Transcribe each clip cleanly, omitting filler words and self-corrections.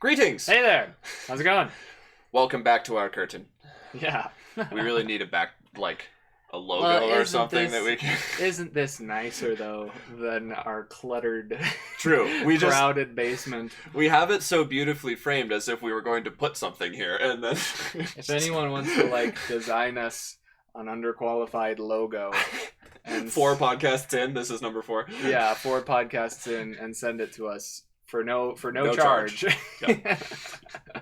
Greetings! Hey there! How's it going? Welcome back to our curtain. Yeah. We really need a logo Well, or something that we can... Isn't this nicer, though, than our cluttered, True. crowded basement? We have it so beautifully framed as if we were going to put something here, and then... If anyone wants to, design us an underqualified logo... and 4 podcasts in, this is number 4. Yeah, 4 podcasts in, and send it to us for no charge. Yep.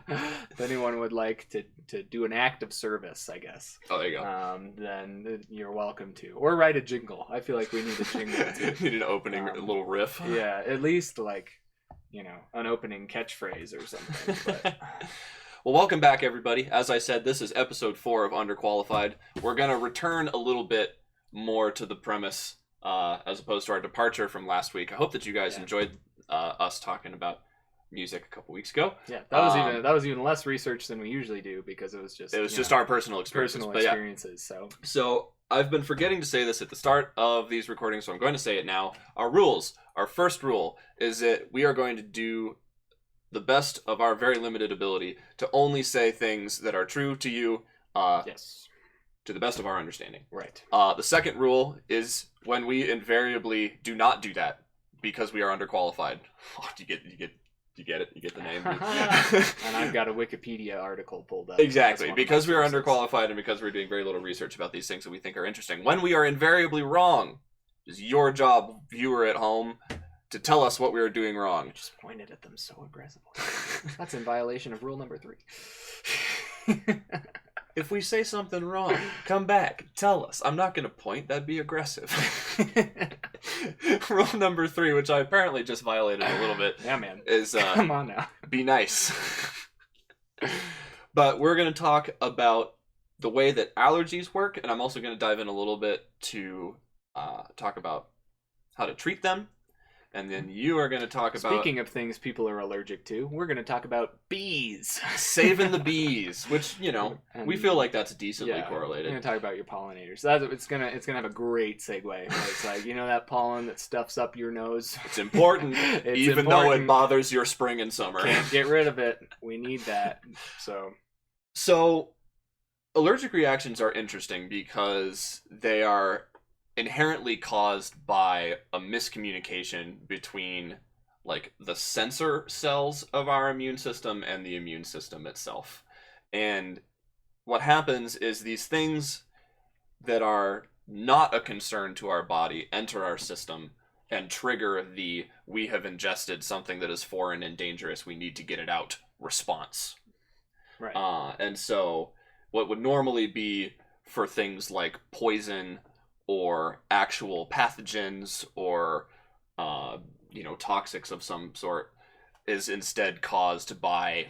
If anyone would like to do an act of service, I guess. Oh, there you go. Then you're welcome to. Or write a jingle. I feel like we need a jingle too. Need an opening little riff. Yeah, at least an opening catchphrase or something. But... Well, welcome back, everybody. As I said, this is episode 4 of Underqualified. We're going to return a little bit more to the premise as opposed to our departure from last week. I hope that you guys enjoyed us talking about music a couple weeks ago. Yeah, that was even less research than we usually do because it was just our personal experiences. So I've been forgetting to say this at the start of these recordings, so I'm going to say it now. Our rules. Our first rule is that we are going to do the best of our very limited ability to only say things that are true to you. Yes. To the best of our understanding. Right. The second rule is when we invariably do not do that because we are underqualified. Oh, you get it? You get the name? And I've got a Wikipedia article pulled up. Exactly. Because we are underqualified and because we're doing very little research about these things that we think are interesting. When we are invariably wrong, it's your job, viewer at home, to tell us what we are doing wrong. You just pointed at them so aggressively. That's in violation of rule number 3. If we say something wrong, come back, tell us. I'm not going to point, that'd be aggressive. Rule number 3, which I apparently just violated a little bit. Yeah, man. Is come on now. Be nice. But we're going to talk about the way that allergies work, and I'm also going to dive in a little bit to talk about how to treat them. And then you are going to talk about... Speaking of things people are allergic to, we're going to talk about bees. Saving the bees, which, we feel like that's decently correlated. We're going to talk about your pollinators. It's going to have a great segue. It's like, that pollen that stuffs up your nose? It's important, though it bothers your spring and summer. Can't get rid of it. We need that. So, allergic reactions are interesting because they are inherently caused by a miscommunication between the sensor cells of our immune system and the immune system itself. And what happens is these things that are not a concern to our body enter our system and trigger the "we have ingested something that is foreign and dangerous, we need to get it out" response. Right. And so what would normally be for things like poison or actual pathogens or toxics of some sort is instead caused by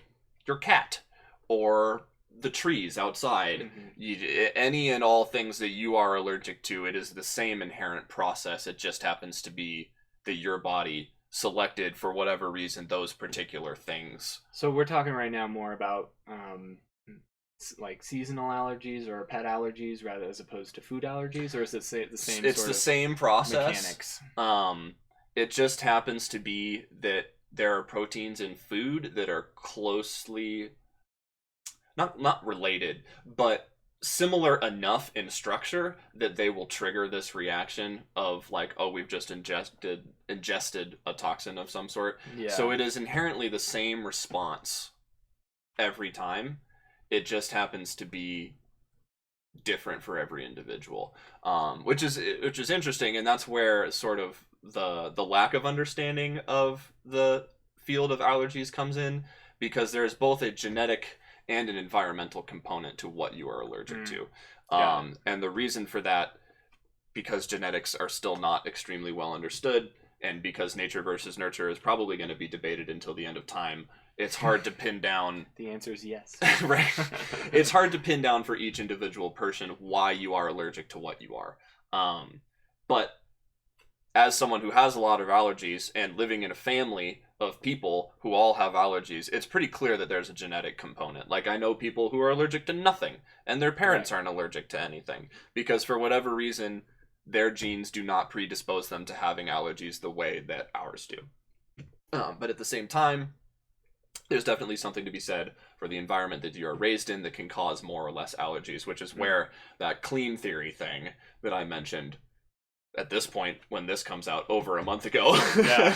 your cat or the trees outside. Mm-hmm. Any and all things that you are allergic to, it is the same inherent process. It just happens to be that your body selected for whatever reason those particular things. So we're talking right now more about seasonal allergies or pet allergies rather as opposed to food allergies, or is it the same? It's the same process. Mechanics. It just happens to be that there are proteins in food that are closely not related, but similar enough in structure that they will trigger this reaction of we've just ingested a toxin of some sort. Yeah. So it is inherently the same response every time. It just happens to be different for every individual, which is interesting, and that's where sort of the lack of understanding of the field of allergies comes in, because there's both a genetic and an environmental component to what you are allergic to. And the reason for that, because genetics are still not extremely well understood, and because nature versus nurture is probably going to be debated until the end of time, it's hard to pin down. The answer is yes. Right. It's hard to pin down for each individual person why you are allergic to what you are. But as someone who has a lot of allergies and living in a family of people who all have allergies, it's pretty clear that there's a genetic component. I know people who are allergic to nothing, and their parents aren't allergic to anything, because for whatever reason, their genes do not predispose them to having allergies the way that ours do. But at the same time, there's definitely something to be said for the environment that you are raised in that can cause more or less allergies, which is where that clean theory thing that I mentioned at this point, when this comes out over a month ago,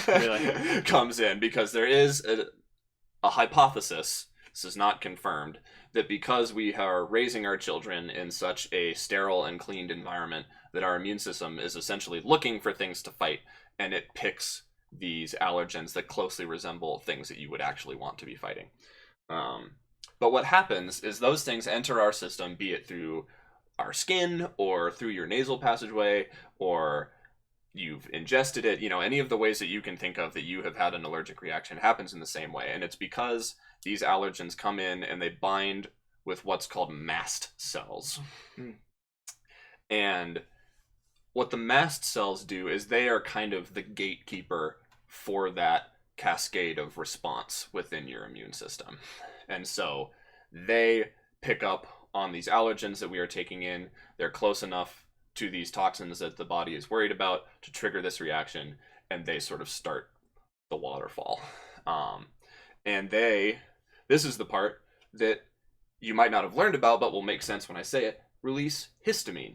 really. comes in, because there is a hypothesis, this is not confirmed, that because we are raising our children in such a sterile and cleaned environment, that our immune system is essentially looking for things to fight, and it picks these allergens that closely resemble things that you would actually want to be fighting. But what happens is those things enter our system, be it through our skin or through your nasal passageway, or you've ingested it, any of the ways that you can think of that you have had an allergic reaction happens in the same way. And it's because these allergens come in and they bind with what's called mast cells. And what the mast cells do is they are kind of the gatekeeper for that cascade of response within your immune system. And so they pick up on these allergens that we are taking in. They're close enough to these toxins that the body is worried about to trigger this reaction, and they sort of start the waterfall. And this is the part that you might not have learned about, but will make sense when I say it, release histamine.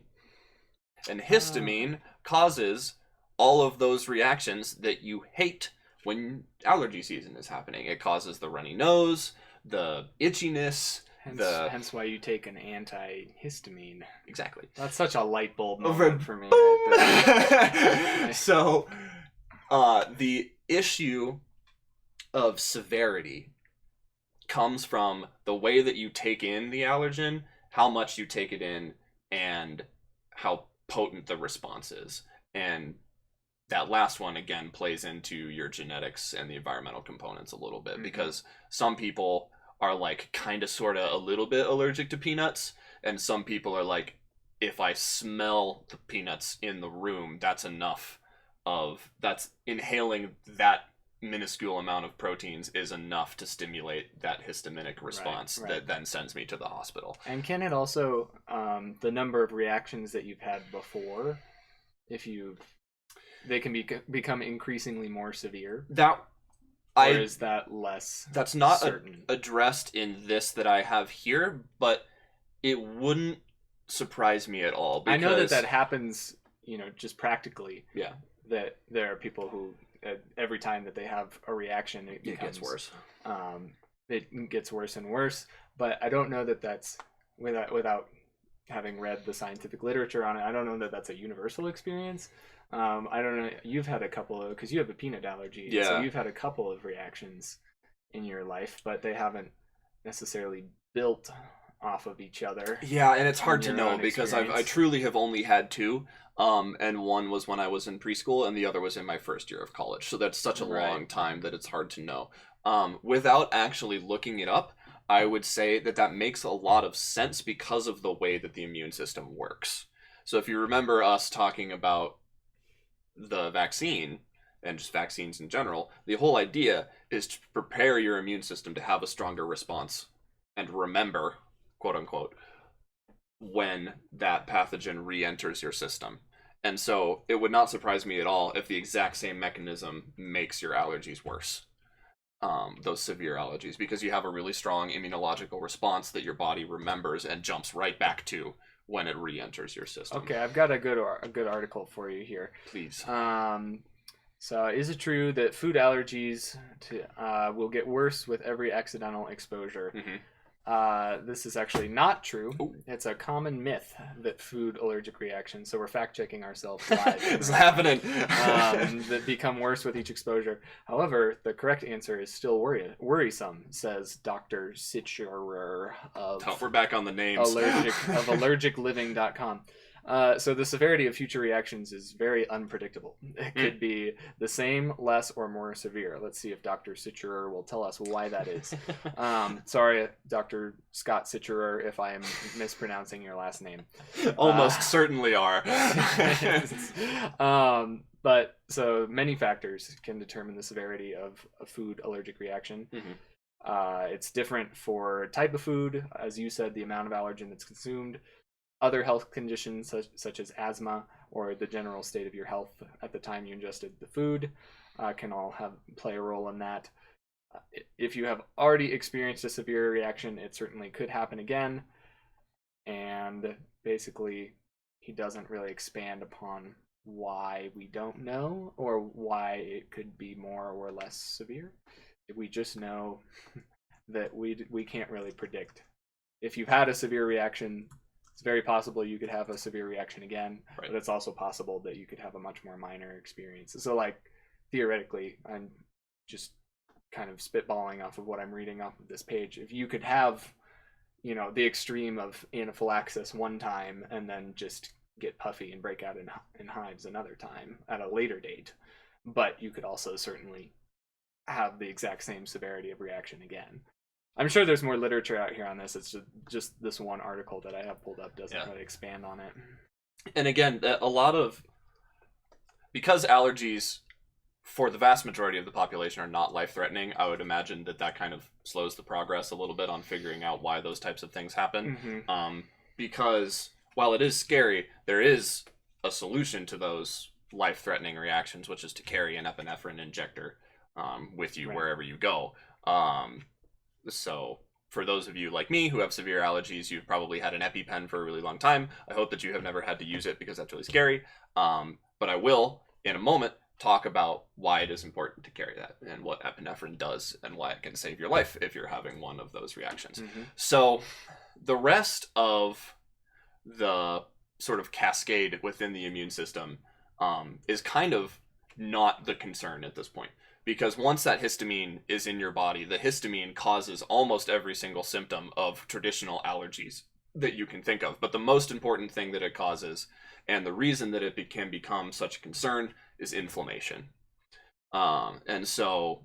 And histamine causes all of those reactions that you hate when allergy season is happening. It causes the runny nose, the itchiness, hence why you take an antihistamine. Exactly. That's such a light bulb moment for me. Right. So, the issue of severity comes from the way that you take in the allergen, how much you take it in, and how potent the response is. And that last one, again, plays into your genetics and the environmental components a little bit, because some people are like kind of sort of a little bit allergic to peanuts, and some people are like, if I smell the peanuts in the room, that's inhaling that minuscule amount of proteins is enough to stimulate that histaminic response that then sends me to the hospital. And can it also, the number of reactions that you've had before, they can become increasingly more severe? Or is that less That's not certain? Addressed in this that I have here, but it wouldn't surprise me at all. I know that happens, just practically. Yeah. That there are people who, every time that they have a reaction, it gets worse. It gets worse and worse. But I don't know that that's, without having read the scientific literature on it, I don't know that that's a universal experience. I don't know. You've had a couple of, because you have a peanut allergy. Yeah. So you've had a couple of reactions in your life, but they haven't necessarily built off of each other. Yeah, and it's hard to know because I truly have only had two. And one was when I was in preschool, and the other was in my first year of college. So that's such a long time that it's hard to know. Without actually looking it up, I would say that makes a lot of sense because of the way that the immune system works. So if you remember us talking about the vaccine and just vaccines in general, the whole idea is to prepare your immune system to have a stronger response and remember, quote unquote, when that pathogen re-enters your system. And so it would not surprise me at all if the exact same mechanism makes your allergies worse, those severe allergies, because you have a really strong immunological response that your body remembers and jumps right back to when it re-enters your system. Okay, I've got a good article for you here. Please. So is it true that food allergies will get worse with every accidental exposure? This is actually not true. Ooh. It's a common myth that food allergic reactions, so we're fact-checking ourselves live. It's happening. That become worse with each exposure. However, the correct answer is still worrisome, says Dr. Sitcherer of we're back on the names. allergicliving.com. So the severity of future reactions is very unpredictable. It could be the same, less, or more severe. Let's see if Dr. Sitcherer will tell us why that is. Sorry, Dr. Scott Sitcherer, if I am mispronouncing your last name. Almost certainly are. But so many factors can determine the severity of a food allergic reaction. It's different for type of food, as you said, the amount of allergen that's consumed. Other health conditions such as asthma or the general state of your health at the time you ingested the food can all play a role in that. if you have already experienced a severe reaction, it certainly could happen again. And basically, he doesn't really expand upon why we don't know or why it could be more or less severe. We just know that we can't really predict. If you've had a severe reaction, it's very possible you could have a severe reaction again, Right. but it's also possible that you could have a much more minor experience. So, like, theoretically, I'm just kind of spitballing off of what I'm reading off of this page. If you could have, the extreme of anaphylaxis one time and then just get puffy and break out in hives another time at a later date, but you could also certainly have the exact same severity of reaction again. I'm sure there's more literature out here on this. It's just this one article that I have pulled up doesn't really expand on it. And again, because allergies for the vast majority of the population are not life-threatening, I would imagine that kind of slows the progress a little bit on figuring out why those types of things happen. Mm-hmm. Because while it is scary, there is a solution to those life-threatening reactions, which is to carry an epinephrine injector with you wherever you go. So for those of you like me who have severe allergies, you've probably had an EpiPen for a really long time. I hope that you have never had to use it because that's really scary. But I will, in a moment, talk about why it is important to carry that and what epinephrine does and why it can save your life if you're having one of those reactions. Mm-hmm. So the rest of the sort of cascade within the immune system is kind of not the concern at this point. Because once that histamine is in your body, the histamine causes almost every single symptom of traditional allergies that you can think of. But the most important thing that it causes, and the reason that it can become such a concern, is inflammation. And so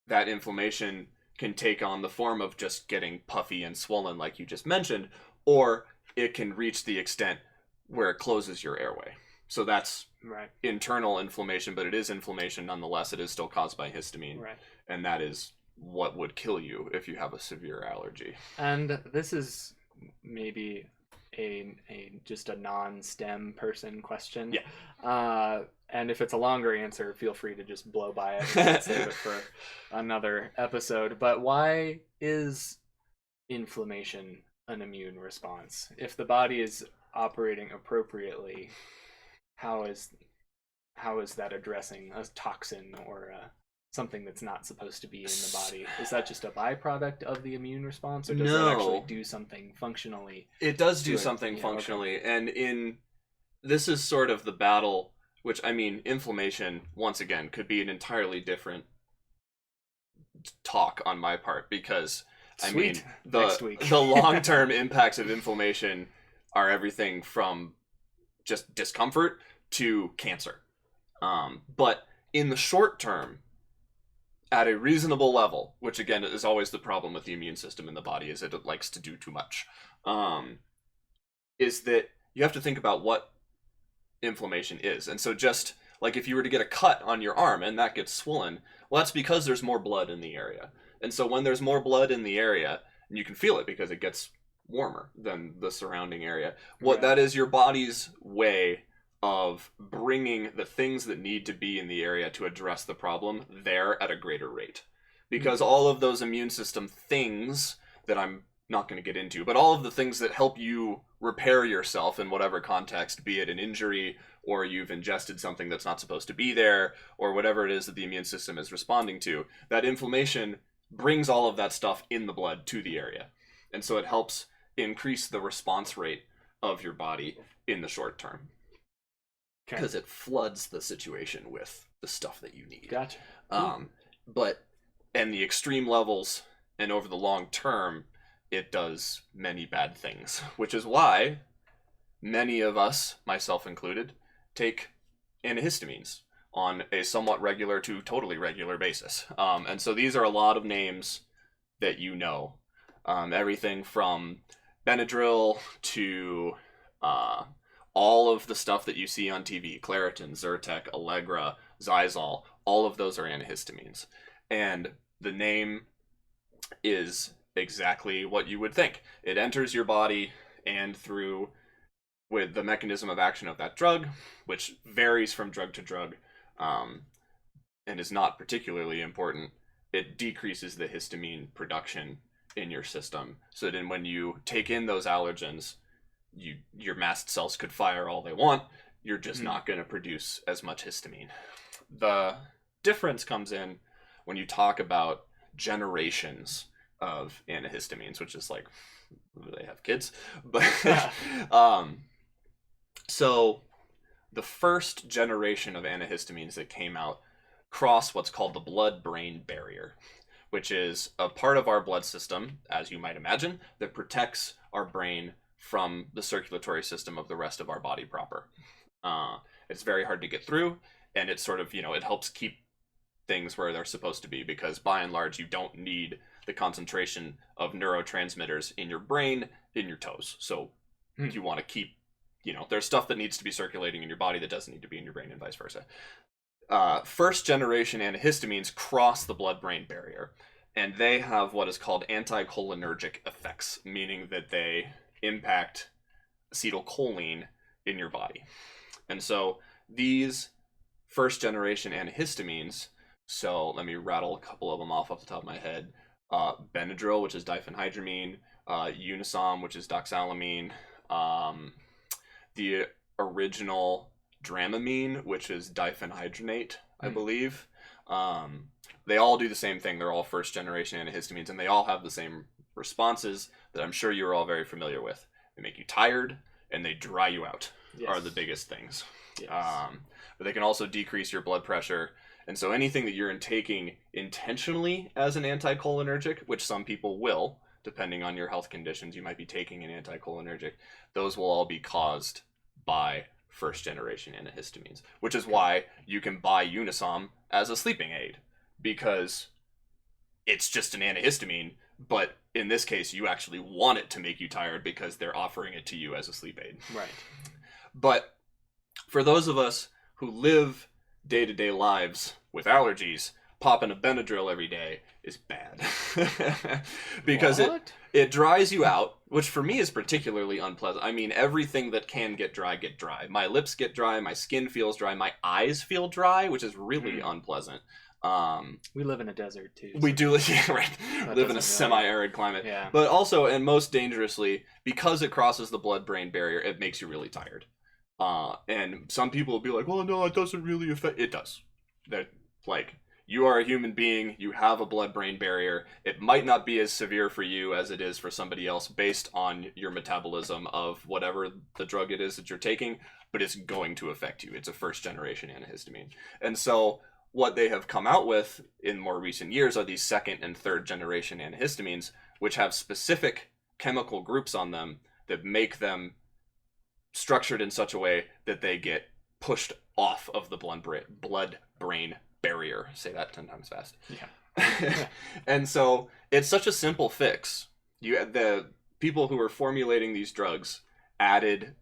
that inflammation can take on the form of just getting puffy and swollen, like you just mentioned, or it can reach the extent where it closes your airway. So that's internal inflammation, but it is inflammation nonetheless. It is still caused by histamine. Right. And that is what would kill you if you have a severe allergy. And this is maybe a just a non-STEM person question. Yeah. And if it's a longer answer, feel free to just blow by it and save it for another episode. But why is inflammation an immune response? If the body is operating appropriately, how is that addressing a toxin or something that's not supposed to be in the body? Is that just a byproduct of the immune response, or does that actually do something functionally? It does do something functionally, okay. And this is sort of the battle, which, I mean, inflammation, once again, could be an entirely different talk on my part, because Sweet. The long-term impacts of inflammation are everything from just discomfort to cancer. But in the short term, at a reasonable level, which again is always the problem with the immune system in the body, is that it likes to do too much, is that you have to think about what inflammation is. And so just like if you were to get a cut on your arm and that gets swollen, well, that's because there's more blood in the area. And so when there's more blood in the area, and you can feel it because it gets warmer than the surrounding area, that is your body's way of bringing the things that need to be in the area to address the problem there at a greater rate. Because all of those immune system things that I'm not going to get into, but all of the things that help you repair yourself in whatever context, be it an injury or you've ingested something that's not supposed to be there, or whatever it is that the immune system is responding to, that inflammation brings all of that stuff in the blood to the area. And so it helps increase the response rate of your body in the short term. Because it floods the situation with the stuff that you need. Gotcha. But in the extreme levels and over the long term, it does many bad things, which is why many of us, myself included, take antihistamines on a somewhat regular to totally regular basis. And so these are a lot of names that you know. Everything from Benadryl to all of the stuff that you see on TV, Claritin, Zyrtec, Allegra, Xyzal, all of those are antihistamines. And the name is exactly what you would think. It enters your body, and with the mechanism of action of that drug, which varies from drug to drug, and is not particularly important, it decreases the histamine production in your system. So then when you take in those allergens, your mast cells could fire all they want. You're just not going to produce as much histamine. The difference comes in when you talk about generations of antihistamines, which is like, they have kids. But so the first generation of antihistamines that came out cross what's called the blood-brain barrier, which is a part of our blood system, as you might imagine, that protects our brain from the circulatory system of the rest of our body proper. It's very hard to get through, and it's sort of, it helps keep things where they're supposed to be, because by and large, you don't need the concentration of neurotransmitters in your brain in your toes. So you want to keep, there's stuff that needs to be circulating in your body that doesn't need to be in your brain, and vice versa. First generation antihistamines cross the blood-brain barrier, and they have what is called anticholinergic effects, meaning that they impact acetylcholine in your body. And so these first generation antihistamines, so let me rattle a couple of them off the top of my head. Benadryl, which is diphenhydramine, Unisom, which is doxalamine, the original Dramamine, which is diphenhydramate, I believe. They all do the same thing. They're all first generation antihistamines, and they all have the same responses that I'm sure you're all very familiar with. They make you tired, and they dry you out, are the biggest things. Yes. But they can also decrease your blood pressure. And so anything that you're taking intentionally as an anticholinergic, which some people will, depending on your health conditions, you might be taking an anticholinergic, those will all be caused by first generation antihistamines, which is why you can buy Unisom as a sleeping aid, because it's just an antihistamine, but in this case, you actually want it to make you tired because they're offering it to you as a sleep aid. Right. But for those of us who live day-to-day lives with allergies, popping a Benadryl every day is bad. Because it dries you out, which for me is particularly unpleasant. I mean, everything that can get dry. My lips get dry, my skin feels dry, my eyes feel dry, which is really unpleasant. We live in a desert too. We do, right. Live in a semi-arid climate. Yeah. But also, and most dangerously, because it crosses the blood-brain barrier, it makes you really tired. And some people will be like, well, no, it doesn't really affect... It does. That, like, you are a human being, you have a blood-brain barrier. It might not be as severe for you as it is for somebody else based on your metabolism of whatever the drug it is that you're taking, but it's going to affect you. It's a first-generation antihistamine. And so what they have come out with in more recent years are these second and third generation antihistamines, which have specific chemical groups on them that make them structured in such a way that they get pushed off of the blood-brain barrier. Say that 10 times fast. Yeah. And so it's such a simple fix. The people who are formulating these drugs added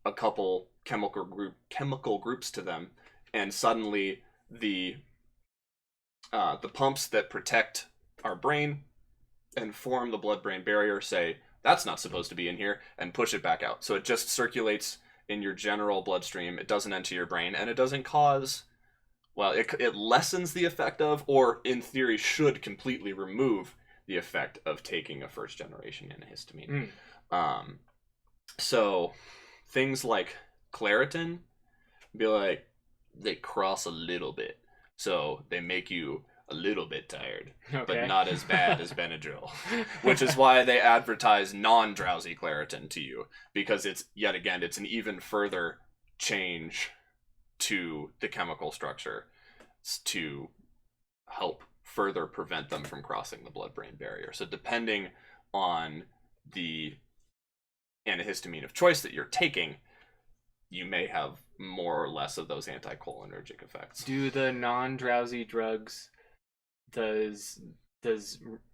a couple chemical groups to them, and suddenly the pumps that protect our brain and form the blood-brain barrier say, that's not supposed to be in here, and push it back out. So it just circulates in your general bloodstream. It doesn't enter your brain, and it doesn't cause... Well, it lessens the effect of, or in theory should completely remove the effect of taking a first-generation antihistamine. So things like Claritin, be like, they cross a little bit. So they make you a little bit tired, but not as bad as Benadryl, which is why they advertise non-drowsy Claritin to you, because it's, yet again, it's an even further change to the chemical structure to help further prevent them from crossing the blood-brain barrier. So depending on the antihistamine of choice that you're taking, you may have more or less of those anticholinergic effects. Do the non-drowsy drugs, does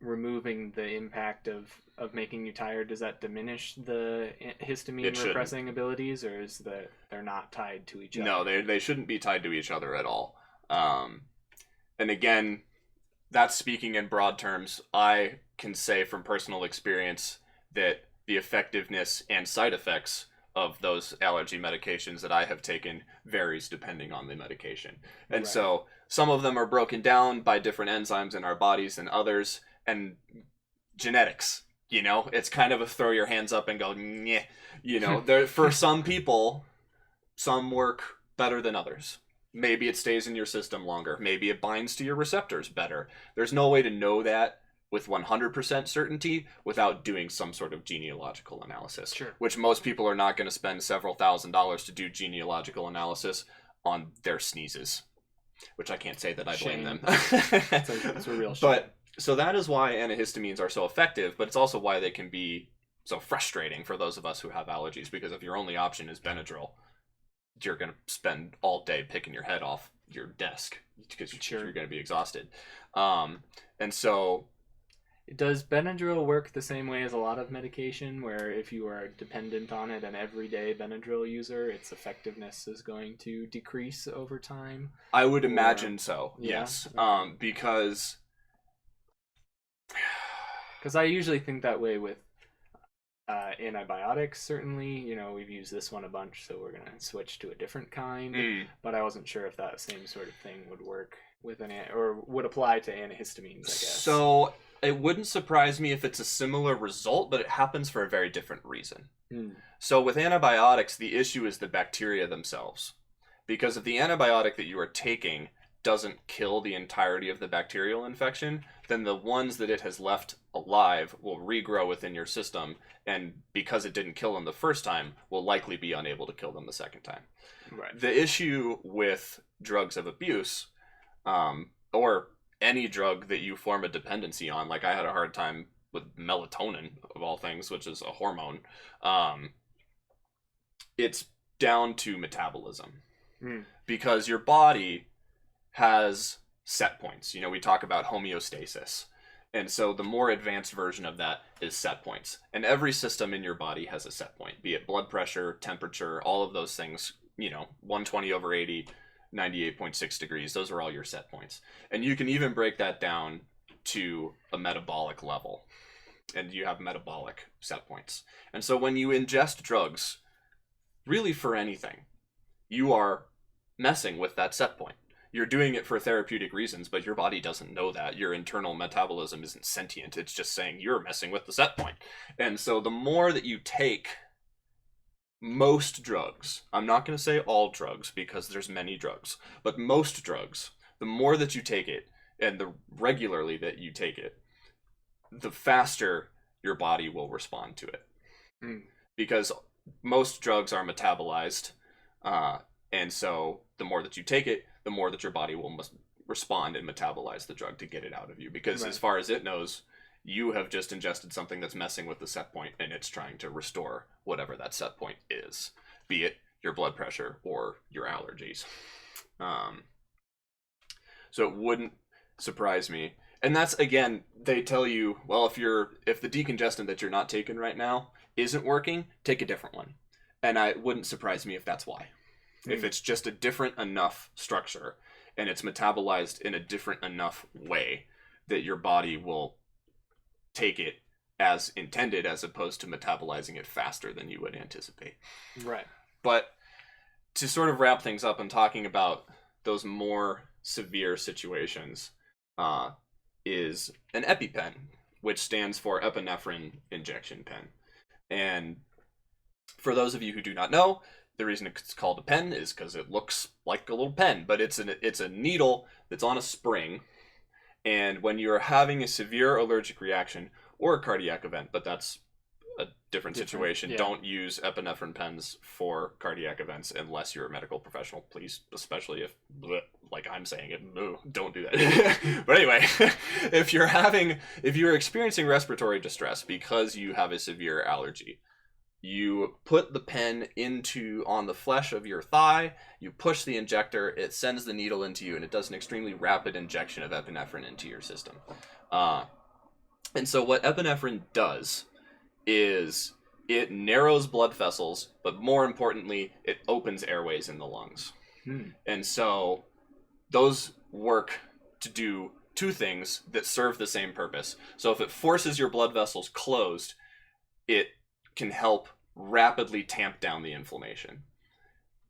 removing the impact of making you tired, does that diminish the histamine repressing abilities, or is that they're not tied to each other? No, they shouldn't be tied to each other at all. And again, that's speaking in broad terms. I can say from personal experience that the effectiveness and side effects of those allergy medications that I have taken varies depending on the medication. And so Some of them are broken down by different enzymes in our bodies than others, and genetics. It's kind of a throw your hands up and go, nyeh. There, for some people, some work better than others. Maybe it stays in your system longer. Maybe it binds to your receptors better. There's no way to know that with 100% certainty without doing some sort of genealogical analysis. Sure. Which most people are not going to spend several $1,000s to do genealogical analysis on their sneezes. Which I can't say that I blame them. It's a real shame. But so that is why antihistamines are so effective, but it's also why they can be so frustrating for those of us who have allergies, because if your only option is Benadryl, you're going to spend all day picking your head off your desk because you're going to be exhausted. And so... Does Benadryl work the same way as a lot of medication, where if you are dependent on it, an everyday Benadryl user, its effectiveness is going to decrease over time? I would imagine so, yeah? Yes. Because I usually think that way with antibiotics, certainly. We've used this one a bunch, so we're going to switch to a different kind. But I wasn't sure if that same sort of thing would work with or would apply to antihistamines, I guess. So it wouldn't surprise me if it's a similar result, but it happens for a very different reason. So with antibiotics, the issue is the bacteria themselves. Because if the antibiotic that you are taking doesn't kill the entirety of the bacterial infection, then the ones that it has left alive will regrow within your system, and because it didn't kill them the first time, will likely be unable to kill them the second time. Right. The issue with drugs of abuse, or any drug that you form a dependency on, like I had a hard time with melatonin, of all things, which is a hormone, it's down to metabolism. Because your body has set points. We talk about homeostasis. And so the more advanced version of that is set points. And every system in your body has a set point, be it blood pressure, temperature, all of those things, 120/80, 98.6 degrees. Those are all your set points. And you can even break that down to a metabolic level. And you have metabolic set points. And so when you ingest drugs, really for anything, you are messing with that set point. You're doing it for therapeutic reasons, but your body doesn't know that. Your internal metabolism isn't sentient. It's just saying you're messing with the set point. And so the more that you take most drugs, I'm not going to say all drugs because there's many drugs, but most drugs, the more that you take it and the regularly that you take it, the faster your body will respond to it. Because most drugs are metabolized, and so the more that you take it, the more that your body will respond and metabolize the drug to get it out of you. Because as far as it knows, you have just ingested something that's messing with the set point, and it's trying to restore whatever that set point is, be it your blood pressure or your allergies. So it wouldn't surprise me. And that's, again, they tell you, well, if the decongestant that you're not taking right now isn't working, take a different one. And it wouldn't surprise me if that's why. If it's just a different enough structure and it's metabolized in a different enough way that your body will take it as intended, as opposed to metabolizing it faster than you would anticipate. Right. But to sort of wrap things up and talking about those more severe situations, is an EpiPen, which stands for epinephrine injection pen. And for those of you who do not know, the reason it's called a pen is because it looks like a little pen, but it's a needle that's on a spring. And when you're having a severe allergic reaction or a cardiac event, but that's a different situation, don't use epinephrine pens for cardiac events unless you're a medical professional, please, especially if, like I'm saying it, don't do that. But anyway, if you're experiencing respiratory distress because you have a severe allergy, you put the pen on the flesh of your thigh, you push the injector, it sends the needle into you, and it does an extremely rapid injection of epinephrine into your system. And so what epinephrine does is it narrows blood vessels, but more importantly, it opens airways in the lungs. And so those work to do two things that serve the same purpose. So if it forces your blood vessels closed, it can help rapidly tamp down the inflammation.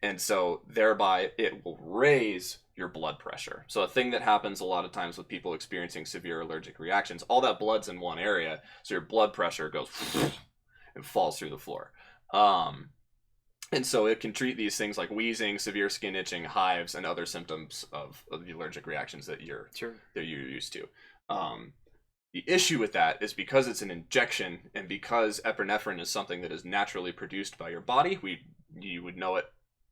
And so thereby it will raise your blood pressure. So a thing that happens a lot of times with people experiencing severe allergic reactions, all that blood's in one area, so your blood pressure goes and falls through the floor. And so it can treat these things like wheezing, severe skin itching, hives, and other symptoms of the allergic reactions that you're used to. The issue with that is because it's an injection, and because epinephrine is something that is naturally produced by your body, you would know it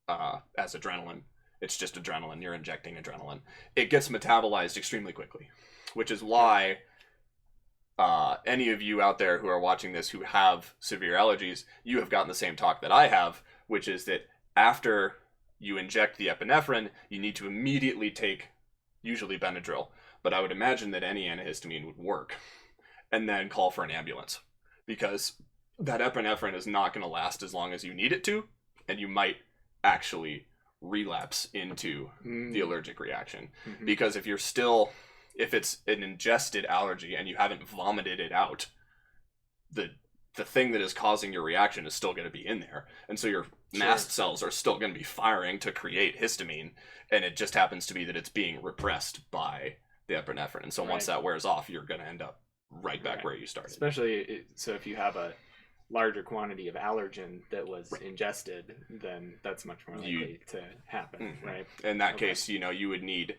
as adrenaline. It's just adrenaline. You're injecting adrenaline. It gets metabolized extremely quickly, which is why any of you out there who are watching this who have severe allergies, you have gotten the same talk that I have, which is that after you inject the epinephrine, you need to immediately take usually Benadryl, but I would imagine that any antihistamine would work, and then call for an ambulance, because that epinephrine is not going to last as long as you need it to, and you might actually relapse into the allergic reaction. Because if it's an ingested allergy and you haven't vomited it out, the thing that is causing your reaction is still going to be in there, and so your mast cells are still going to be firing to create histamine, and it just happens to be that it's being repressed by the epinephrine, and so once that wears off, you're going to end up right back where you started. Especially so if you have a larger quantity of allergen that was ingested, then that's much more likely to happen, right? In that case, you would need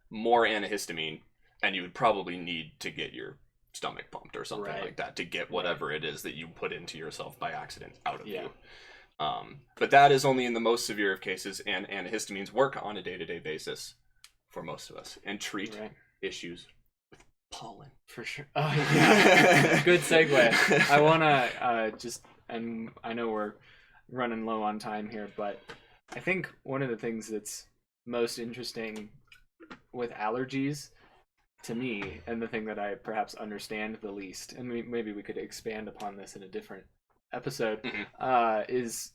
more antihistamine, and you would probably need to get your stomach pumped or something like that to get whatever it is that you put into yourself by accident out of you. But that is only in the most severe of cases, and antihistamines work on a day-to-day basis for most of us and treat issues with pollen. For sure. Oh, yeah. Good segue. I want to and I know we're running low on time here, but I think one of the things that's most interesting with allergies to me, and the thing that I perhaps understand the least, and maybe we could expand upon this in a different episode, is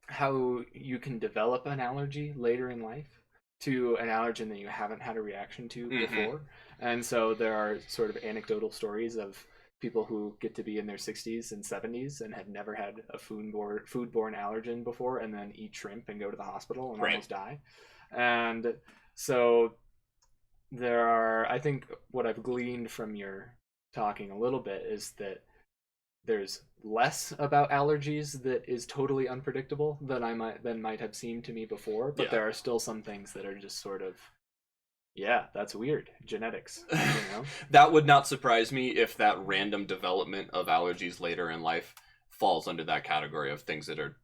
how you can develop an allergy later in life to an allergen that you haven't had a reaction to before. And so there are sort of anecdotal stories of people who get to be in their 60s and 70s and had never had a foodborne allergen before, and then eat shrimp and go to the hospital and almost die. And so I think what I've gleaned from your talking a little bit is that there's less about allergies that is totally unpredictable than might have seemed to me before, but there are still some things that are just sort of, that's weird. Genetics, That would not surprise me if that random development of allergies later in life falls under that category of things that are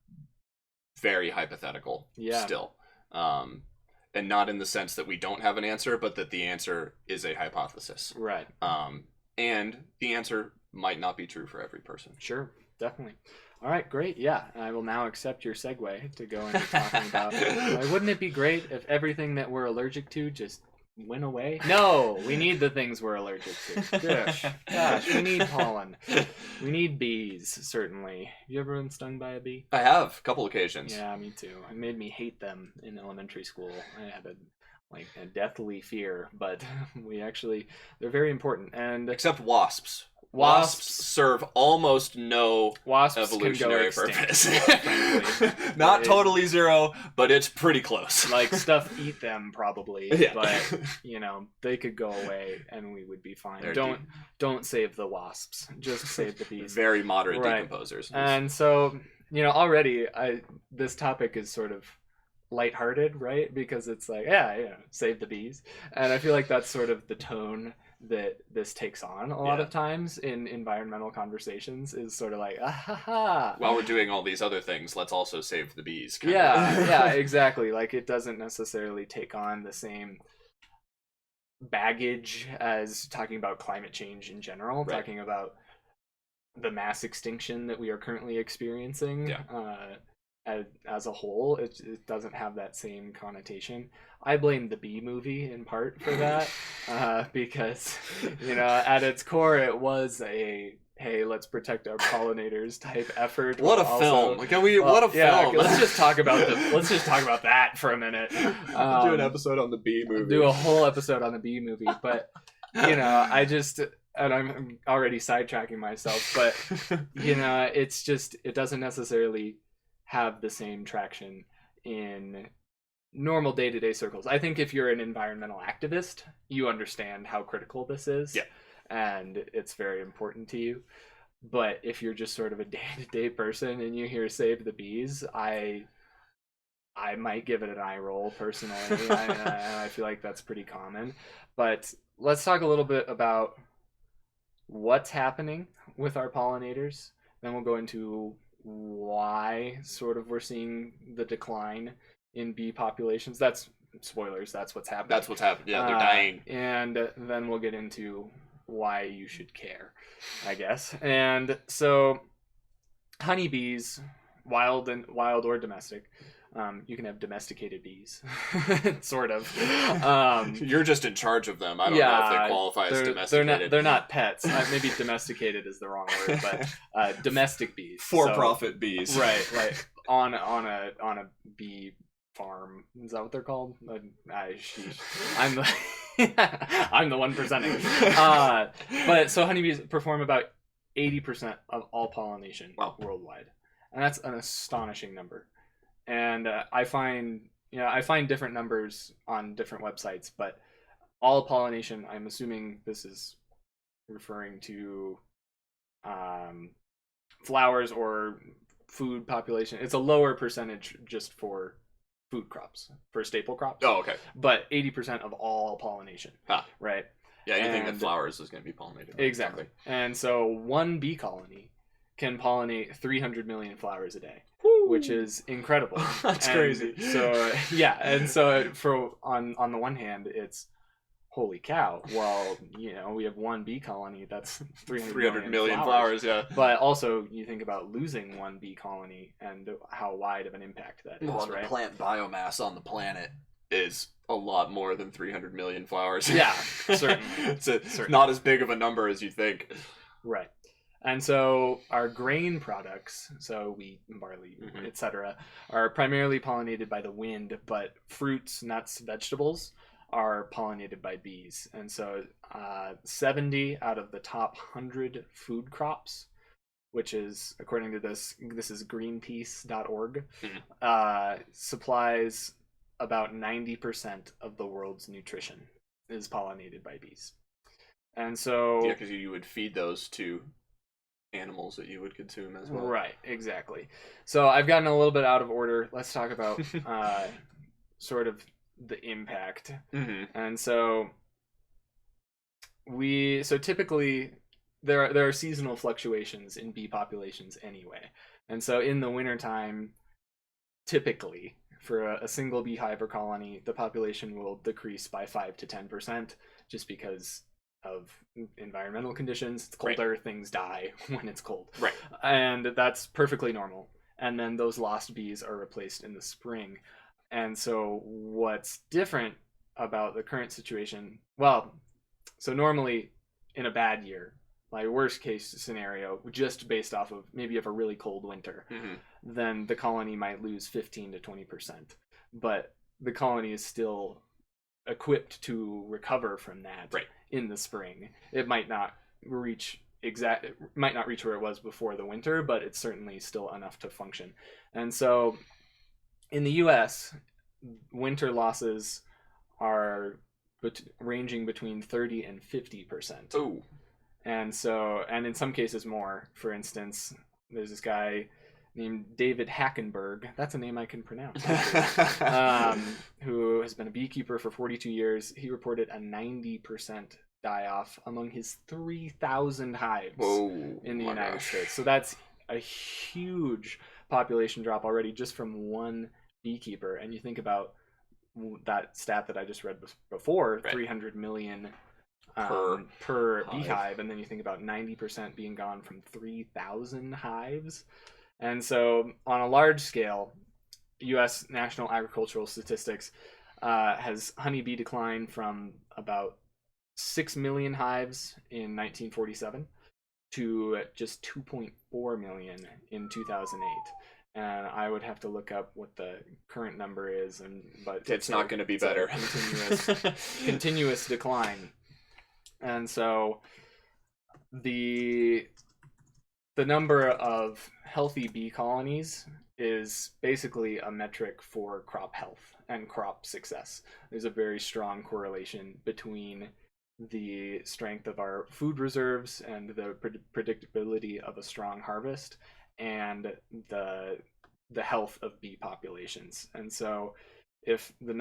very hypothetical still. And not in the sense that we don't have an answer, but that the answer is a hypothesis. Right. And the answer might not be true for every person. Sure, definitely. All right, great. Yeah, I will now accept your segue to go into talking about, wouldn't it be great if everything that we're allergic to just went away? No, we need the things we're allergic to. Gosh, we need pollen. We need bees, certainly. Have you ever been stung by a bee? I have, a couple occasions. Yeah, me too. It made me hate them in elementary school. I had a deathly fear, but they're very important. And except wasps. Wasps serve almost no evolutionary purpose. Not totally zero, but it's pretty close. Like, stuff eat them probably, but they could go away and we would be fine. Don't save the wasps, just save the bees. Very moderate decomposers. And so, already this topic is sort of lighthearted, right? Because it's like, save the bees. And I feel like that's sort of the tone that this takes on a lot of times in environmental conversations, is sort of like, while we're doing all these other things, let's also save the bees. Yeah, exactly. Like, it doesn't necessarily take on the same baggage as talking about climate change in general, talking about the mass extinction that we are currently experiencing. As a whole, it doesn't have that same connotation. I blame the Bee Movie in part for that, because at its core it was a hey, let's protect our pollinators type effort. What a film! What a film! Let's just talk about that for a minute. Do an episode on the Bee Movie. Do a whole episode on the Bee Movie, but and I'm already sidetracking myself, but it doesn't necessarily have the same traction in normal day-to-day circles. I think if you're an environmental activist, you understand how critical this is. Yeah. And it's very important to you. But if you're just sort of a day-to-day person and you hear save the bees, I might give it an eye roll personally. I feel like that's pretty common. But let's talk a little bit about what's happening with our pollinators. Then we'll go into why sort of we're seeing the decline in bee populations. That's spoilers. That's what's happening. That's what's happened. Yeah, they're dying. And then we'll get into why you should care, I guess. And so honeybees, wild or domestic, you can have domesticated bees, sort of. You're just in charge of them. I don't know if they qualify as domesticated. They're not pets. Maybe domesticated is the wrong word, but domestic bees. For-profit bees. Right, like on a bee farm. Is that what they're called? I'm the I'm the one presenting. But so honeybees perform about 80% of all pollination worldwide, and that's an astonishing number. And I find different numbers on different websites, but all pollination, I'm assuming this is referring to flowers or food population. It's a lower percentage just for food crops, for staple crops. Oh, okay. But 80% of all pollination. Right? Yeah, anything that flowers is going to be pollinated. Exactly. And so one bee colony can pollinate 300 million flowers a day. Which is incredible. That's crazy. So yeah, and so on the one hand, it's holy cow. Well, we have one bee colony that's 300 million flowers. Yeah. But also, you think about losing one bee colony and how wide of an impact that is. Well, right? The plant biomass on the planet is a lot more than 300 million flowers. Yeah, certainly. It's not as big of a number as you think. Right. And so our grain products, so wheat, barley, etc., are primarily pollinated by the wind, but fruits, nuts, vegetables are pollinated by bees. And so 70 out of the top 100 food crops, which is, according to this is greenpeace.org, supplies about 90% of the world's nutrition is pollinated by bees. And so... Yeah, because you would feed those to animals that you would consume as well. Right, exactly. So I've gotten a little bit out of order. Let's talk about sort of the impact. And so typically there are seasonal fluctuations in bee populations anyway. And so in the wintertime, typically for a single beehive or colony, the population will decrease by 5 to 10% just because of environmental conditions. It's colder, things die when it's cold. Right. And that's perfectly normal. And then those lost bees are replaced in the spring. And so what's different about the current situation, so normally in a bad year, like worst case scenario, just based off of maybe of a really cold winter, then the colony might lose 15 to 20%. But the colony is still equipped to recover from that in the spring. It might not reach where it was before the winter, but it's certainly still enough to function. And so in the US, winter losses are ranging between 30 and 50%. Oh. And in some cases more. For instance, there's this guy named David Hackenberg, that's a name I can pronounce, who has been a beekeeper for 42 years. He reported a 90% die-off among his 3,000 hives in the United States. So that's a huge population drop already just from one beekeeper. And you think about that stat that I just read before, 300 million per beehive, and then you think about 90% being gone from 3,000 hives. And so on a large scale, U.S. National Agricultural Statistics has honeybee decline from about 6 million hives in 1947 to just 2.4 million in 2008. And I would have to look up what the current number is, but it's not going to be better. Continuous decline. And so the number of healthy bee colonies is basically a metric for crop health and crop success. There's a very strong correlation between the strength of our food reserves and the predictability of a strong harvest and the health of bee populations. And so if the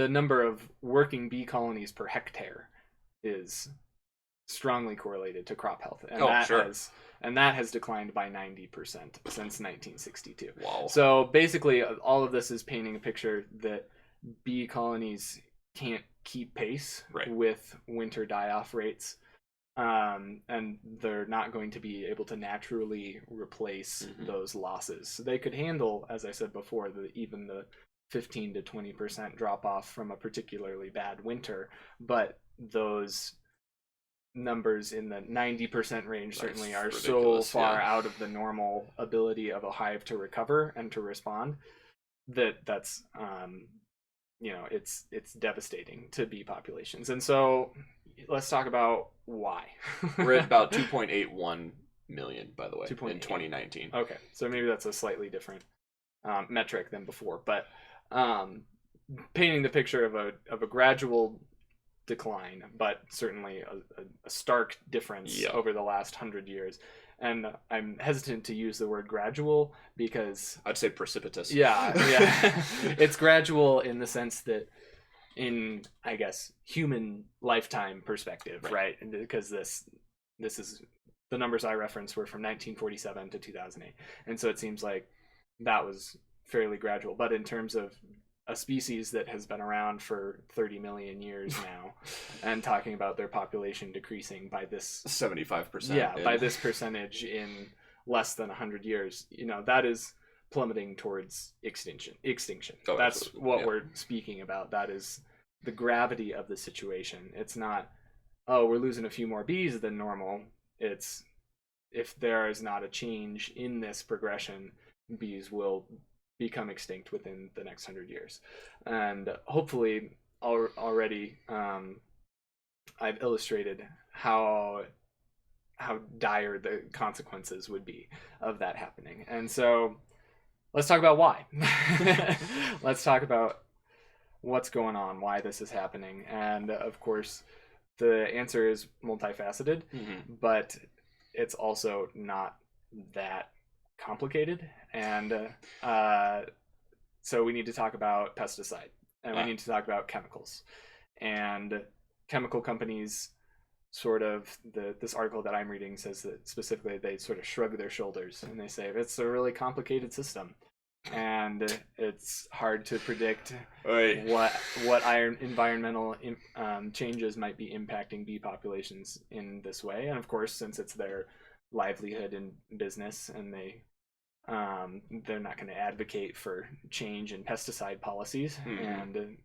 number of working bee colonies per hectare is strongly correlated to crop health, and that has declined by 90% since 1962. Wow. So basically, all of this is painting a picture that bee colonies can't keep pace with winter die-off rates, and they're not going to be able to naturally replace those losses. So they could handle, as I said before, even the 15 to 20% drop off from a particularly bad winter, but those numbers in the 90% range certainly are so far out of the normal ability of a hive to recover and to respond that's it's devastating to bee populations. And so let's talk about why. We're at about 2.81 million, by the way, in 2019. Okay, so maybe that's a slightly different metric than before, but painting the picture of a gradual decline, but certainly a stark difference over the last 100 years. And I'm hesitant to use the word gradual because I'd say precipitous. Yeah. It's gradual in the sense that in, I guess, human lifetime perspective, right? And because this is the numbers I referenced were from 1947 to 2008. And so it seems like that was fairly gradual. But in terms of a species that has been around for 30 million years now and talking about their population decreasing by this 75%. By this percentage in less than 100 years, that is plummeting towards extinction. Oh, That's absolutely. what we're speaking about. That is the gravity of the situation. It's not, we're losing a few more bees than normal. It's, if there is not a change in this progression, bees will become extinct within the next 100 years. And hopefully already I've illustrated how dire the consequences would be of that happening. And so let's talk about why. Let's talk about what's going on, why this is happening. And of course, the answer is multifaceted, but it's also not that complicated. And so we need to talk about pesticide, and we need to talk about chemicals. And chemical companies sort of, this article that I'm reading says that specifically they sort of shrug their shoulders and they say it's a really complicated system and it's hard to predict what environmental changes might be impacting bee populations in this way. And of course, since it's their livelihood and business, and they're not going to advocate for change in pesticide policies, and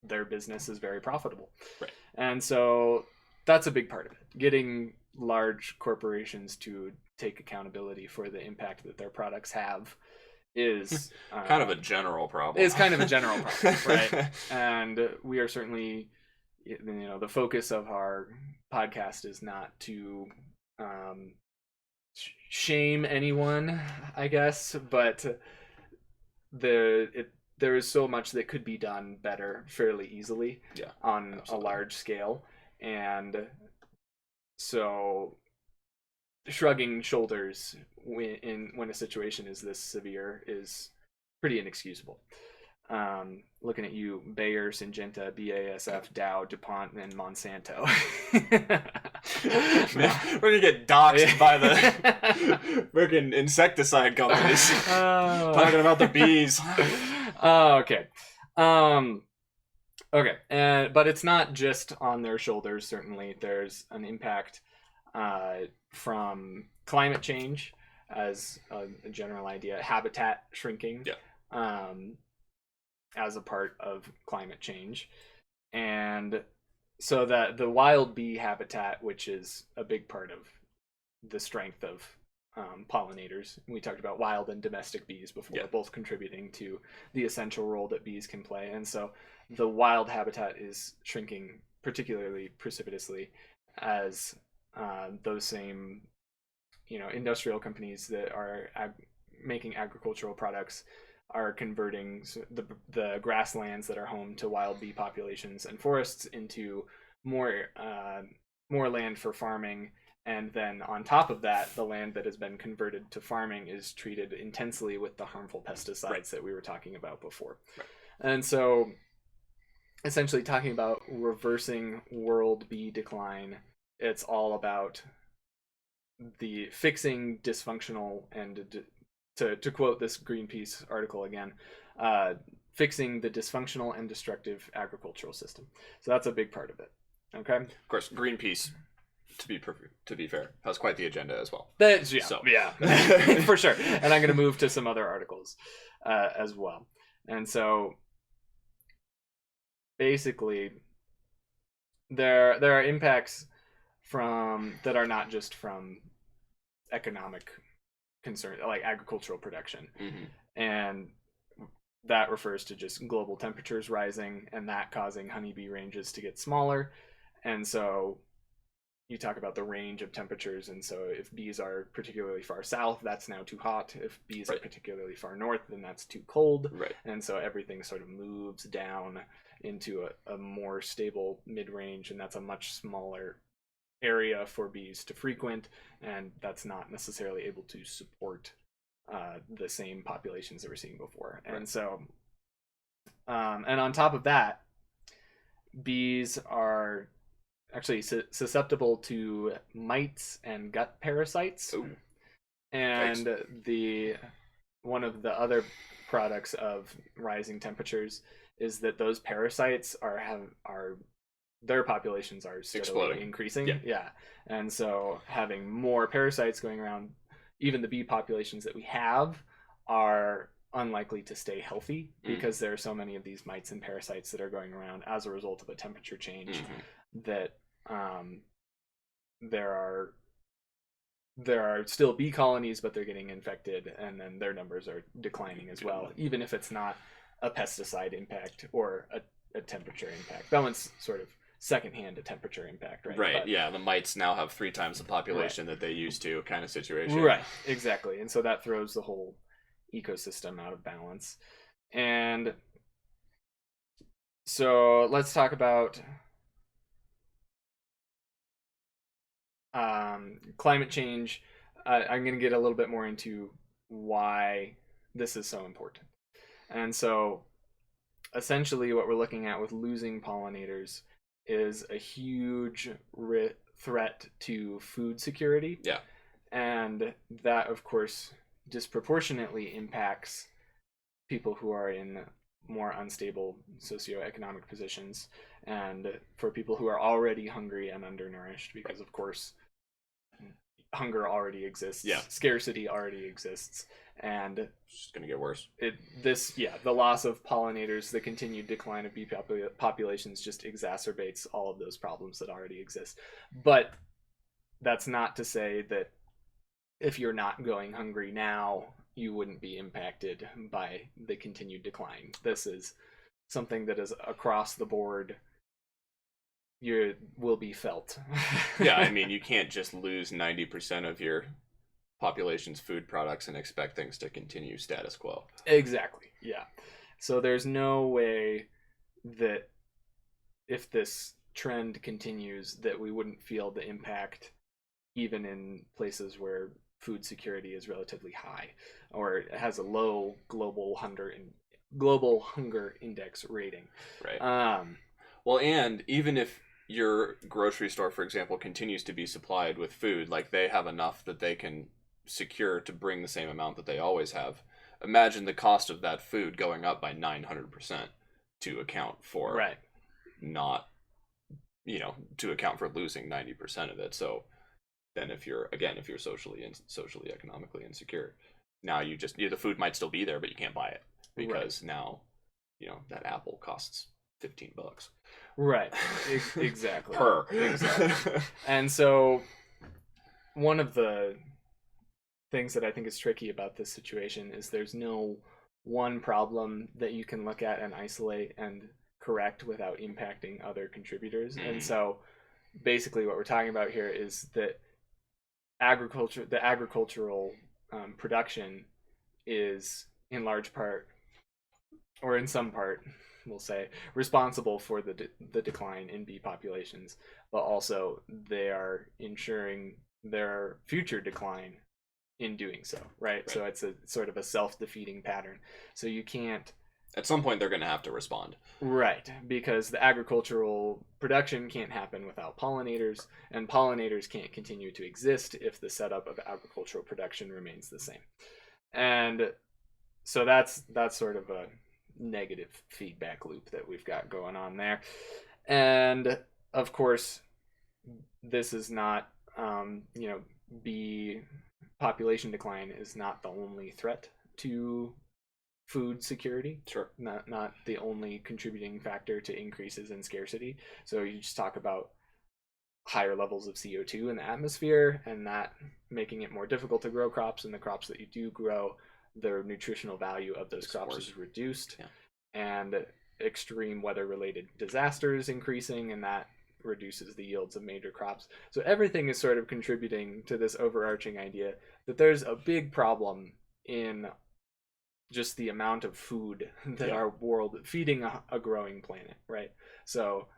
their business is very profitable. Right. And so that's a big part of it. Getting large corporations to take accountability for the impact that their products have is kind of a general problem. It's kind of a general problem, right? And we are certainly, the focus of our podcast is not to shame anyone, I guess, but there is so much that could be done better fairly easily on a large scale. And so shrugging shoulders when a situation is this severe is pretty inexcusable. Looking at you, Bayer, Syngenta, BASF, Dow, DuPont, and Monsanto. We're gonna get doxxed by the freaking insecticide companies. Talking about the bees. Okay. Okay. But it's not just on their shoulders. Certainly, there's an impact from climate change as a general idea, habitat shrinking. As a part of climate change. And so that the wild bee habitat, which is a big part of the strength of pollinators, we talked about wild and domestic bees before, both contributing to the essential role that bees can play. And so the wild habitat is shrinking particularly precipitously, as those same, industrial companies that are making agricultural products are converting the grasslands that are home to wild bee populations and forests into more more land for farming. And then on top of that, the land that has been converted to farming is treated intensely with the harmful pesticides that we were talking about before. Right. And so essentially talking about reversing world bee decline, it's all about the fixing dysfunctional and to quote this Greenpeace article again, fixing the dysfunctional and destructive agricultural system. So that's a big part of it. Okay. Of course, Greenpeace, to be fair, has quite the agenda as well. Yeah, for sure. And I'm going to move to some other articles as well. And so basically, there are impacts that are not just from economic concern, like agricultural production. And that refers to just global temperatures rising and that causing honeybee ranges to get smaller. And so you talk about the range of temperatures, and so if bees are particularly far south, that's now too hot. If bees are particularly far north, then that's too cold. And so everything sort of moves down into a more stable mid-range, and that's a much smaller area for bees to frequent, and that's not necessarily able to support the same populations that we're seeing before. And so and on top of that, bees are actually susceptible to mites and gut parasites. Ooh. And one of the other products of rising temperatures is that those parasites their populations are steadily increasing. Yeah. And so having more parasites going around, even the bee populations that we have are unlikely to stay healthy because there are so many of these mites and parasites that are going around as a result of a temperature change that there are still bee colonies, but they're getting infected, and then their numbers are declining as well, even if it's not a pesticide impact or a temperature impact. That one's sort of secondhand a temperature impact, right? Right. But, yeah, the mites now have 3 times the population that they used to, kind of situation. Right. Exactly. And so that throws the whole ecosystem out of balance. And so let's talk about climate change. I'm going to get a little bit more into why this is so important. And so essentially what we're looking at with losing pollinators is a huge threat to food security. Yeah. And that, of course, disproportionately impacts people who are in more unstable socioeconomic positions, and for people who are already hungry and undernourished, because of course hunger already exists, scarcity already exists, and it's just going to get worse. The loss of pollinators, the continued decline of bee populations just exacerbates all of those problems that already exist. But that's not to say that if you're not going hungry now, you wouldn't be impacted by the continued decline. This is something that is across the board. Will be felt. Yeah, I mean, you can't just lose 90% of your population's food products and expect things to continue status quo. Exactly, yeah. So there's no way that if this trend continues that we wouldn't feel the impact even in places where food security is relatively high or it has a low global hunger index rating. Right. Well, and even if your grocery store, for example, continues to be supplied with food, like they have enough that they can secure to bring the same amount that they always have, imagine the cost of that food going up by 900% to account for to account for losing 90% of it. So then if you're socially economically insecure, now the food might still be there, but you can't buy it because now that apple costs $15. Right. Exactly. Exactly. And so one of the things that I think is tricky about this situation is there's no one problem that you can look at and isolate and correct without impacting other contributors. And so basically what we're talking about here is that the agricultural production is in large part, or in some part, we'll say, responsible for the decline in bee populations, but also they are ensuring their future decline in doing so, right? So it's a sort of a self-defeating pattern. So you can't, at some point they're going to have to respond. Right, because the agricultural production can't happen without pollinators, and pollinators can't continue to exist if the setup of agricultural production remains the same. And so that's sort of a negative feedback loop that we've got going on there. And of course, this is not, bee population decline is not the only threat to food security. Sure. Not the only contributing factor to increases in scarcity. So you just talk about higher levels of CO2 in the atmosphere, and that making it more difficult to grow crops, and the crops that you do grow, the nutritional value of those crops is reduced. Yeah. And extreme weather related disasters increasing, and that reduces the yields of major crops. So everything is sort of contributing to this overarching idea that there's a big problem in just the amount of food that our world feeding a growing planet, right? So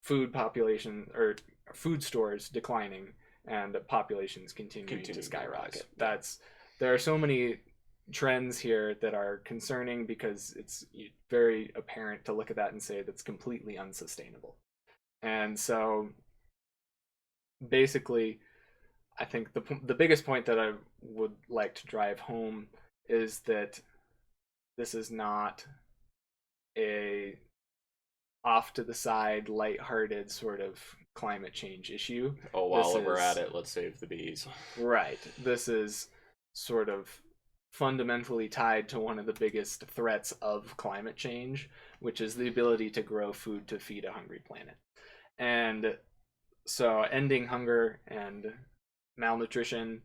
food population or food stores declining and populations continuing to skyrocket. There are so many trends here that are concerning because it's very apparent to look at that and say that's completely unsustainable. And so basically, I think the biggest point that I would like to drive home is that this is not a off to the side, lighthearted sort of climate change issue. Oh, while we're at it, let's save the bees. Right. This is sort of fundamentally tied to one of the biggest threats of climate change, which is the ability to grow food to feed a hungry planet. And so ending hunger and malnutrition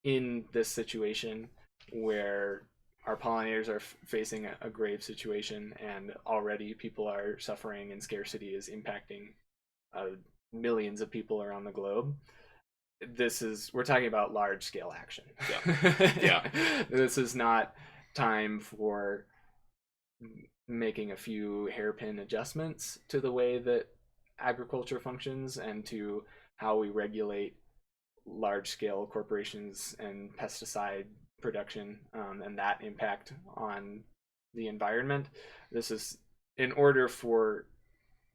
in this situation where our pollinators are facing a grave situation and already people are suffering and scarcity is impacting millions of people around the globe. We're talking about large scale action. Yeah. This is not time for making a few hairpin adjustments to the way that agriculture functions and to how we regulate large scale corporations and pesticide production and that impact on the environment. This is, in order for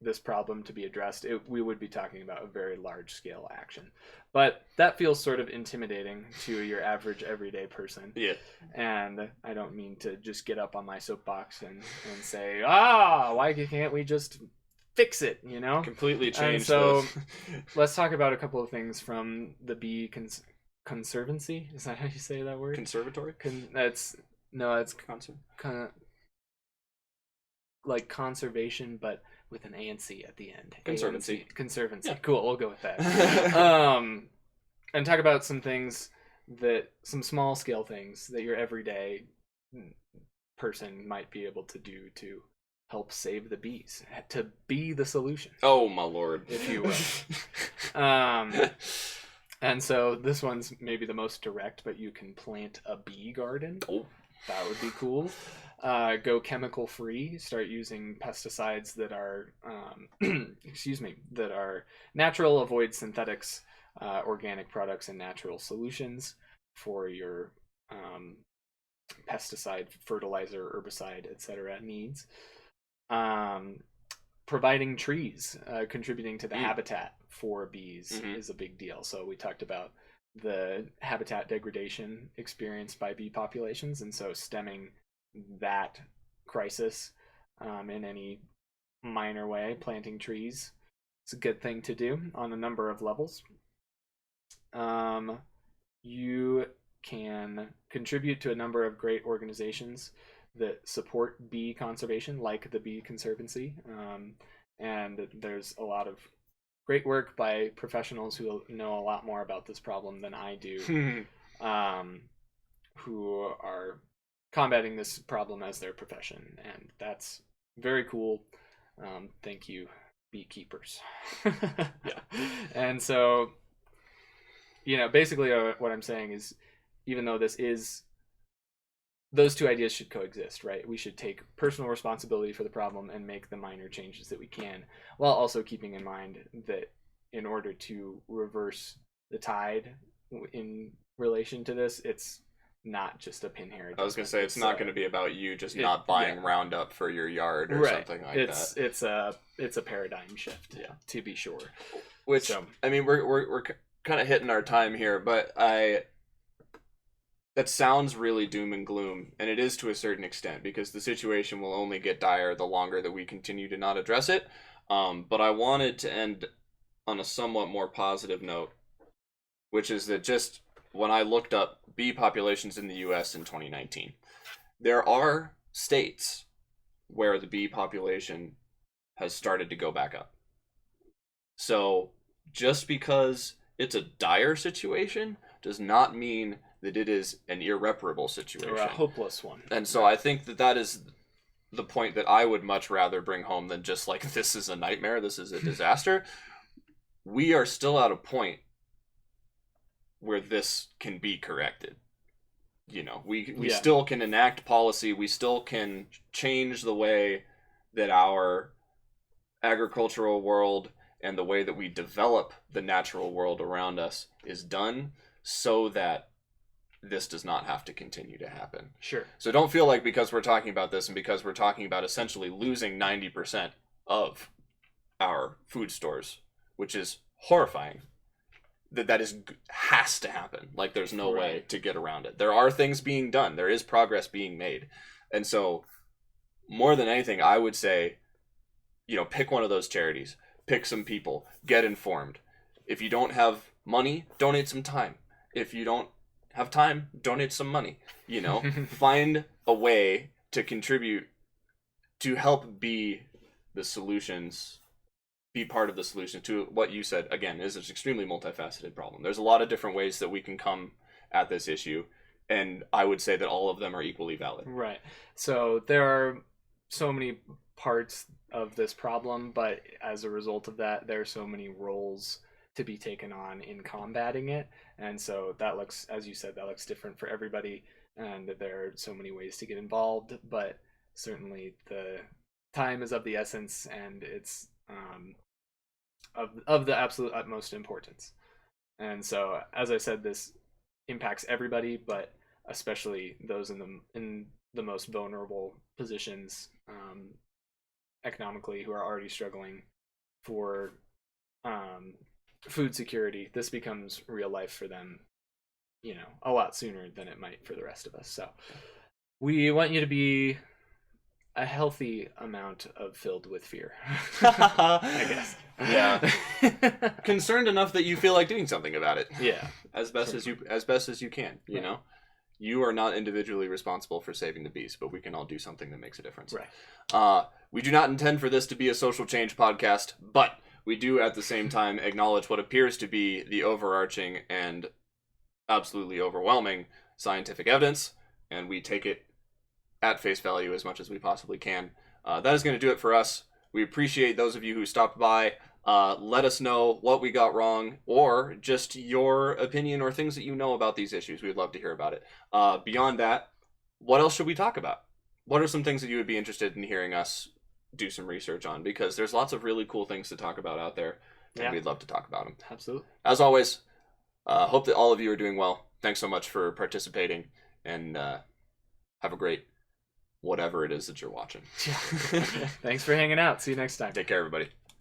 this problem to be addressed, we would be talking about a very large scale action. But that feels sort of intimidating to your average everyday person. Yeah. And I don't mean to just get up on my soapbox and say, why can't we just fix it, Completely change. And so let's talk about a couple of things from the bee conservancy. Is that how you say that word? Conservatory? It's like conservation, but with an A&C at the end. Conservancy. Conservancy. Yeah. Cool, we'll go with that. And talk about some small scale things that your everyday person might be able to do to help save the bees, to be the solution. Oh my lord, if you will. And so this one's maybe the most direct, but you can plant a bee garden. Oh, that would be cool. Go chemical free. Start using pesticides that are, that are natural. Avoid synthetics, organic products, and natural solutions for your pesticide, fertilizer, herbicide, etc. needs. Providing trees, contributing to the habitat for bees is a big deal. So we talked about the habitat degradation experienced by bee populations, and so stemming that crisis in any minor way, planting trees, it's a good thing to do on a number of levels. You can contribute to a number of great organizations that support bee conservation, like the Bee Conservancy, and there's a lot of great work by professionals who know a lot more about this problem than I do, who are combating this problem as their profession, and that's very cool. Thank you, beekeepers. Yeah. And so, basically what I'm saying is, even though those two ideas should coexist, right? We should take personal responsibility for the problem and make the minor changes that we can, while also keeping in mind that in order to reverse the tide in relation to this, it's not just a pinhair. I was going to say, it's not going to be about you just not buying Roundup for your yard or something like that. It's a paradigm shift, to be sure. Which, I mean, we're kind of hitting our time here, but that sounds really doom and gloom, and it is to a certain extent, because the situation will only get dire the longer that we continue to not address it. But I wanted to end on a somewhat more positive note, which is that just when I looked up bee populations in the U.S. in 2019, there are states where the bee population has started to go back up. So just because it's a dire situation does not mean that it is an irreparable situation. Or a hopeless one. And so I think that is the point that I would much rather bring home than just like, this is a nightmare, this is a disaster. We are still at a point where this can be corrected. We still can enact policy, we still can change the way that our agricultural world and the way that we develop the natural world around us is done, so that this does not have to continue to happen. Sure. So don't feel like because we're talking about this and because we're talking about essentially losing 90% of our food stores, which is horrifying, that has to happen. Like, there's no way to get around it. There are things being done. There is progress being made. And so more than anything, I would say, pick one of those charities, pick some people, get informed. If you don't have money, donate some time. If you don't have time, donate some money. Find a way to contribute, to help be part of the solution to what you said, again, is an extremely multifaceted problem. There's a lot of different ways that we can come at this issue, and I would say that all of them are equally valid. Right. So there are so many parts of this problem, but as a result of that, there are so many roles to be taken on in combating it. And so that looks, as you said, that looks different for everybody, and there are so many ways to get involved, but certainly the time is of the essence, and it's of the absolute utmost importance. And so, as I said, this impacts everybody, but especially those in the most vulnerable positions economically, who are already struggling for food security. This becomes real life for them, a lot sooner than it might for the rest of us. So we want you to be a healthy amount of filled with fear, I guess. Yeah. Concerned enough that you feel like doing something about it. Yeah. As best as you can, You are not individually responsible for saving the bees, but we can all do something that makes a difference. Right. We do not intend for this to be a social change podcast, but we do at the same time acknowledge what appears to be the overarching and absolutely overwhelming scientific evidence, and we take it at face value as much as we possibly can. That is going to do it for us. We appreciate those of you who stopped by. Let us know what we got wrong, or just your opinion or things that you know about these issues. We'd love to hear about it. Beyond that, what else should we talk about? What are some things that you would be interested in hearing us do some research on? Because there's lots of really cool things to talk about out there, and we'd love to talk about them. Absolutely. As always, hope that all of you are doing well. Thanks so much for participating, and have a great whatever it is that you're watching. Thanks for hanging out. See you next time. Take care, everybody.